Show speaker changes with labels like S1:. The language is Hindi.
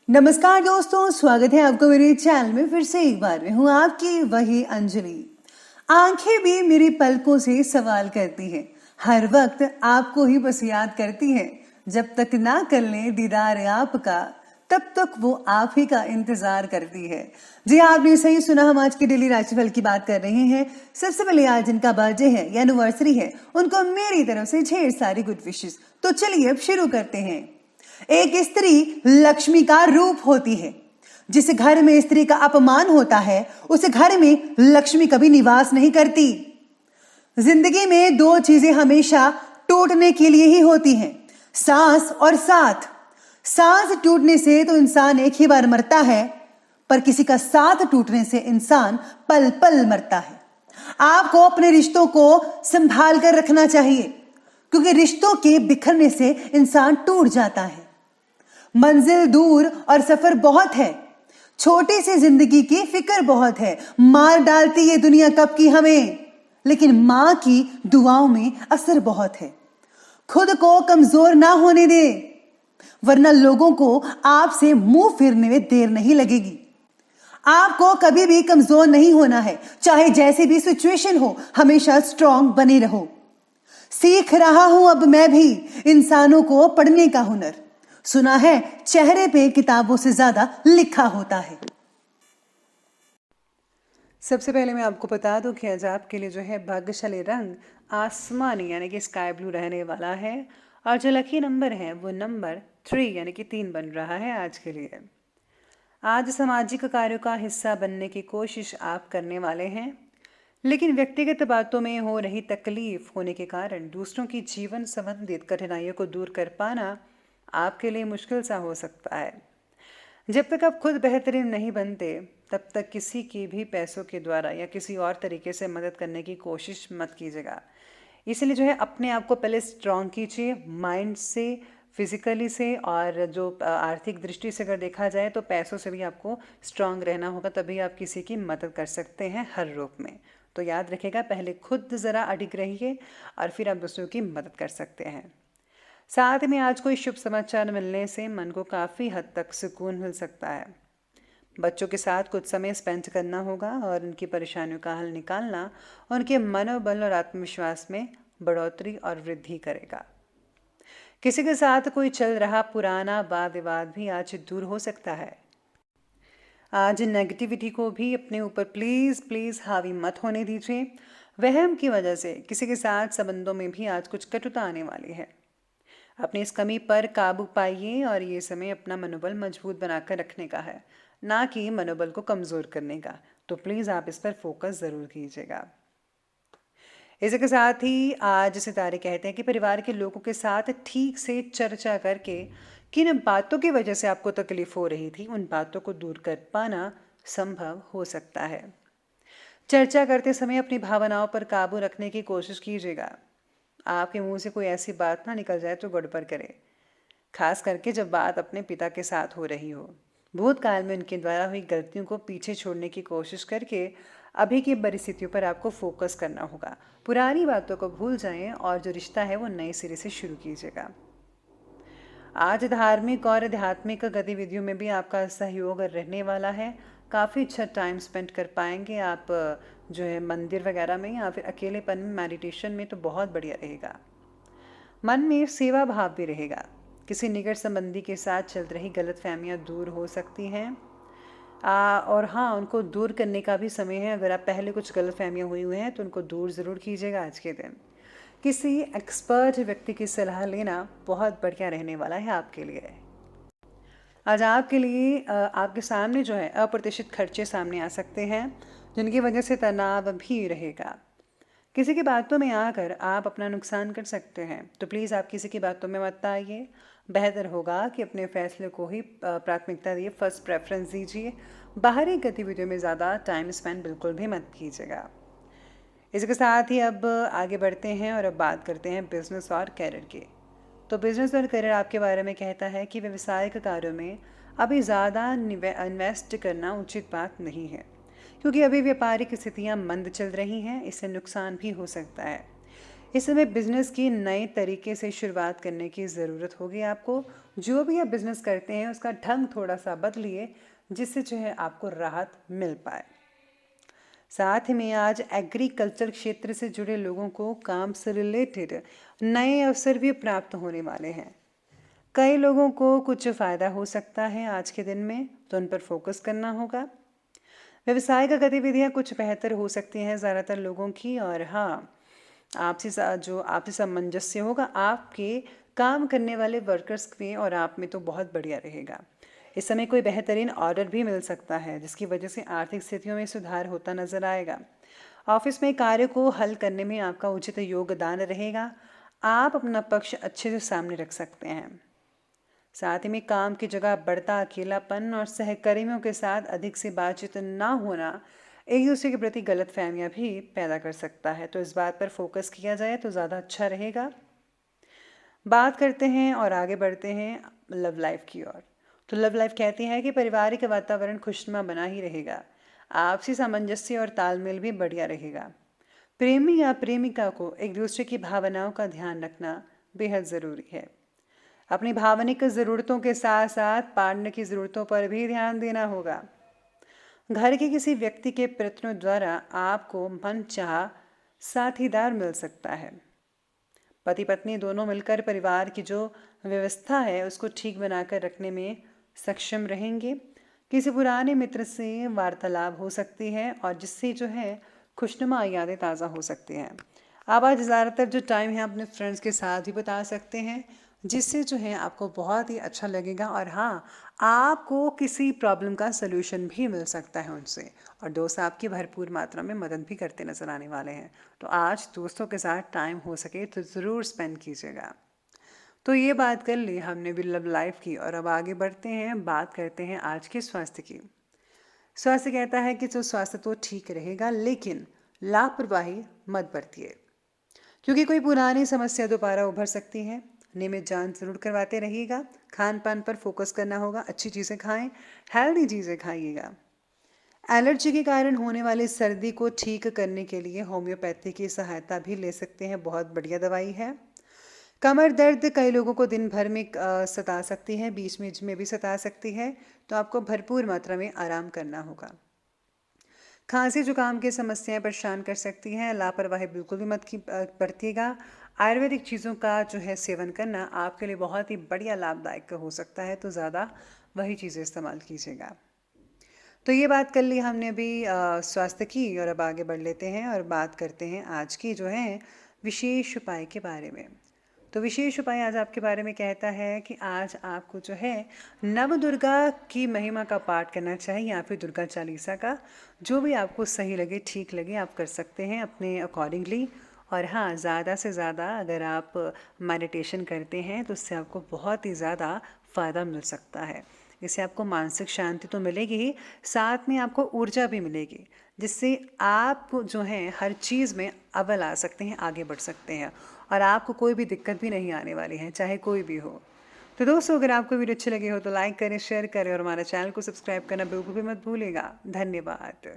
S1: नमस्कार दोस्तों, स्वागत है आपको मेरे चैनल में। फिर से एक बार मैं हूँ आपकी वही अंजलि। आंखें भी मेरी पलकों से सवाल करती हैं, हर वक्त आपको ही बस याद करती हैं। जब तक ना कर लें दीदार आपका, तब तक वो आप ही का इंतजार करती है। जी हाँ, आपने सही सुना, हम आज की डेली राशिफल की बात कर रहे हैं। सबसे पहले आज जिनका बर्थडे है या एनिवर्सरी है, उनको मेरी तरफ से ढेर सारी गुड विशेस। तो चलिए अब शुरू करते हैं। एक स्त्री लक्ष्मी का रूप होती है। जिस घर में स्त्री का अपमान होता है, उस घर में लक्ष्मी कभी निवास नहीं करती। जिंदगी में दो चीजें हमेशा टूटने के लिए ही होती हैं, सांस और साथ। सांस टूटने से तो इंसान एक ही बार मरता है, पर किसी का साथ टूटने से इंसान पल पल मरता है। आपको अपने रिश्तों को संभाल कर रखना चाहिए, क्योंकि रिश्तों के बिखरने से इंसान टूट जाता है। मंजिल दूर और सफर बहुत है, छोटी सी जिंदगी की फिक्र बहुत है। मार डालती ये दुनिया कब की हमें, लेकिन मां की दुआओं में असर बहुत है। खुद को कमजोर ना होने दे, वरना लोगों को आपसे मुंह फेरने में देर नहीं लगेगी। आपको कभी भी कमजोर नहीं होना है, चाहे जैसी भी सिचुएशन हो, हमेशा स्ट्रांग बने रहो। सीख रहा हूं अब मैं भी इंसानों को पढ़ने का हुनर। सुना है चेहरे पे किताबों से ज्यादा लिखा होता है। सबसे पहले मैं आपको बता दूं कि आज आपके लिए जो है भाग्यशाली रंग आसमानी यानी कि स्काई ब्लू रहने वाला है, और जो लकी नंबर है वो नंबर 3 यानी कि 3 बन रहा है आज के लिए। आज सामाजिक कार्यों का हिस्सा बनने की कोशिश आप करने वाले हैं, लेकिन व्यक्तिगत बातों में हो रही तकलीफ होने के कारण दूसरों की जीवन संबंधित कठिनाइयों को दूर कर पाना आपके लिए मुश्किल सा हो सकता है। जब तक आप खुद बेहतरीन नहीं बनते, तब तक किसी की भी पैसों के द्वारा या किसी और तरीके से मदद करने की कोशिश मत कीजिएगा। इसलिए जो है अपने आप को पहले स्ट्रांग कीजिए, माइंड से, फिजिकली से, और जो आर्थिक दृष्टि से अगर देखा जाए तो पैसों से भी आपको स्ट्रांग रहना होगा, तभी आप किसी की मदद कर सकते हैं हर रूप में। तो याद रखिएगा, पहले खुद ज़रा अडिग रहिए और फिर आप दूसरों की मदद कर सकते हैं। साथ में आज कोई शुभ समाचार मिलने से मन को काफ़ी हद तक सुकून मिल सकता है। बच्चों के साथ कुछ समय स्पेंड करना होगा और उनकी परेशानियों का हल निकालना उनके मनोबल और आत्मविश्वास में बढ़ोतरी और वृद्धि करेगा। किसी के साथ कोई चल रहा पुराना वाद विवाद भी आज दूर हो सकता है। आज नेगेटिविटी को भी अपने ऊपर प्लीज़ प्लीज़ हावी मत होने दीजिए। वहम की वजह से किसी के साथ संबंधों में भी आज कुछ कटुता आने वाली है। अपनी इस कमी पर काबू पाइए, और ये समय अपना मनोबल मजबूत बनाकर रखने का है, ना कि मनोबल को कमज़ोर करने का। तो प्लीज़ आप इस पर फोकस ज़रूर कीजिएगा। इसी के साथ ही आज सितारे कहते हैं कि परिवार के लोगों के साथ ठीक से चर्चा करके किन बातों की वजह से आपको तकलीफ हो रही थी, उन बातों को दूर कर पाना संभव हो सकता है। चर्चा करते समय अपनी भावनाओं पर काबू रखने की कोशिश कीजिएगा। आपके मुंह से कोई ऐसी बात ना निकल जाए तो गड़बड़ करे, खास करके जब बात अपने पिता के साथ हो रही हो। भूतकाल में उनके द्वारा हुई गलतियों को पीछे छोड़ने की कोशिश करके अभी की परिस्थितियों पर आपको फोकस करना होगा। पुरानी बातों को भूल जाएं और जो रिश्ता है वो नए सिरे से शुरू कीजिएगा। आज धार्मिक और आध्यात्मिक गतिविधियों में भी आपका सहयोग रहने वाला है। काफ़ी अच्छा टाइम स्पेंड कर पाएंगे आप जो है मंदिर वगैरह में या फिर अकेलेपन में, मेडिटेशन में, तो बहुत बढ़िया रहेगा। मन में सेवा भाव भी रहेगा। किसी निकट संबंधी के साथ चल रही गलतफहमियां दूर हो सकती हैं, और हाँ, उनको दूर करने का भी समय है। अगर आप पहले कुछ गलतफहमियां हुई हैं तो उनको दूर ज़रूर कीजिएगा आज के दिन। किसी एक्सपर्ट व्यक्ति की सलाह लेना बहुत बढ़िया रहने वाला है आपके लिए। आज आपके लिए आपके सामने जो है अप्रत्याशित खर्चे सामने आ सकते हैं, जिनकी वजह से तनाव भी रहेगा। किसी की बातों में आकर आप अपना नुकसान कर सकते हैं, तो प्लीज़ आप किसी की बातों में मत आइए। बेहतर होगा कि अपने फैसले को ही प्राथमिकता दिए, फर्स्ट प्रेफरेंस दीजिए। बाहरी गतिविधियों में ज़्यादा टाइम स्पेंड बिल्कुल भी मत कीजिएगा। इसके साथ ही अब आगे बढ़ते हैं और अब बात करते हैं बिजनेस और करियर की। तो बिजनेस और करियर आपके बारे में कहता है कि व्यवसायिक कार्यों में अभी ज़्यादा इन्वेस्ट करना उचित बात नहीं है, क्योंकि अभी व्यापारिक स्थितियां मंद चल रही हैं। इससे नुकसान भी हो सकता है। इस समय बिजनेस की नए तरीके से शुरुआत करने की ज़रूरत होगी आपको। जो भी आप बिजनेस करते हैं उसका ढंग थोड़ा सा बदलिए, जिससे जो है आपको राहत मिल पाए। साथ ही में आज एग्रीकल्चर क्षेत्र से जुड़े लोगों को काम से रिलेटेड नए अवसर भी प्राप्त होने वाले हैं। कई लोगों को कुछ फ़ायदा हो सकता है आज के दिन में, तो उन पर फोकस करना होगा। व्यवसायिक गतिविधियां कुछ बेहतर हो सकती हैं ज़्यादातर लोगों की। और हाँ, जो आपसी सामंजस्य होगा आपके काम करने वाले वर्कर्स में और आप में, तो बहुत बढ़िया रहेगा। इस समय कोई बेहतरीन ऑर्डर भी मिल सकता है, जिसकी वजह से आर्थिक स्थितियों में सुधार होता नजर आएगा। ऑफिस में कार्य को हल करने में आपका उचित योगदान रहेगा। आप अपना पक्ष अच्छे से सामने रख सकते हैं। साथ ही में काम की जगह बढ़ता अकेलापन और सहकर्मियों के साथ अधिक से बातचीत ना होना एक दूसरे के प्रति गलत फहमियाँ भी पैदा कर सकता है, तो इस बात पर फोकस किया जाए तो ज़्यादा अच्छा रहेगा। बात करते हैं और आगे बढ़ते हैं लव लाइफ की ओर। तो लव लाइफ कहती है कि पारिवारिक वातावरण खुशनुमा बना ही रहेगा। आपसी सामंजस्य और तालमेल भी बढ़िया रहेगा। प्रेमी या प्रेमिका को एक दूसरे की भावनाओं का ध्यान रखना बेहद ज़रूरी है। अपनी भावनिक ज़रूरतों के साथ साथ पार्टनर की ज़रूरतों पर भी ध्यान देना होगा। घर के किसी व्यक्ति के प्रयत्नों द्वारा आपको मनचाहा साथीदार मिल सकता है। पति पत्नी दोनों मिलकर परिवार की जो व्यवस्था है उसको ठीक बनाकर रखने में सक्षम रहेंगे। किसी पुराने मित्र से वार्तालाप हो सकती है और जिससे जो है खुशनुमा यादें ताज़ा हो सकती हैं। आप आज ज़्यादातर जो टाइम है अपने फ्रेंड्स के साथ ही बता सकते हैं, जिससे जो है आपको बहुत ही अच्छा लगेगा। और हाँ, आपको किसी प्रॉब्लम का सलूशन भी मिल सकता है उनसे, और दोस्त आपकी भरपूर मात्रा में मदद भी करते नजर आने वाले हैं। तो आज दोस्तों के साथ टाइम हो सके तो ज़रूर स्पेंड कीजिएगा। तो ये बात कर ली हमने भी लव लाइफ की, और अब आगे बढ़ते हैं, बात करते हैं आज के स्वास्थ्य की। स्वास्थ्य कहता है कि जो स्वास्थ्य तो ठीक रहेगा, लेकिन लापरवाही मत बरतिए, क्योंकि कोई पुरानी समस्या दोबारा उभर सकती है। नियमित जांच जरूर करवाते रहिएगा। खान पान पर फोकस करना होगा, अच्छी चीज़ें खाएं, हेल्दी चीज़ें खाइएगा। एलर्जी के कारण होने वाली सर्दी को ठीक करने के लिए होम्योपैथी की सहायता भी ले सकते हैं, बहुत बढ़िया दवाई है। कमर दर्द कई लोगों को दिन भर में सता सकती है, बीच बीच में भी सता सकती है, तो आपको भरपूर मात्रा में आराम करना होगा। खांसी जुकाम की समस्याएं परेशान कर सकती हैं, लापरवाही बिल्कुल भी मत की बरतिएगा। आयुर्वेदिक चीज़ों का जो है सेवन करना आपके लिए बहुत ही बढ़िया लाभदायक हो सकता है, तो ज़्यादा वही चीज़ें इस्तेमाल कीजिएगा। तो ये बात कर ली हमने अभी स्वास्थ्य की, और अब आगे बढ़ लेते हैं और बात करते हैं आज की जो है विशेष उपाय के बारे में। तो विशेष उपाय आज आपके बारे में कहता है कि आज आपको जो है नव दुर्गा की महिमा का पाठ करना चाहिए, या फिर दुर्गा चालीसा का, जो भी आपको सही लगे ठीक लगे आप कर सकते हैं अपने अकॉर्डिंगली। और हाँ, ज़्यादा से ज़्यादा अगर आप मेडिटेशन करते हैं तो उससे आपको बहुत ही ज़्यादा फ़ायदा मिल सकता है। इससे आपको मानसिक शांति तो मिलेगी ही, साथ में आपको ऊर्जा भी मिलेगी, जिससे आप जो हैं हर चीज़ में अव्वल आ सकते हैं, आगे बढ़ सकते हैं, और आपको कोई भी दिक्कत भी नहीं आने वाली है, चाहे कोई भी हो। तो दोस्तों, अगर आपको वीडियो अच्छी लगी हो तो लाइक करें, शेयर करें, और हमारे चैनल को सब्सक्राइब करना बिल्कुल भी मत भूलिएगा। धन्यवाद।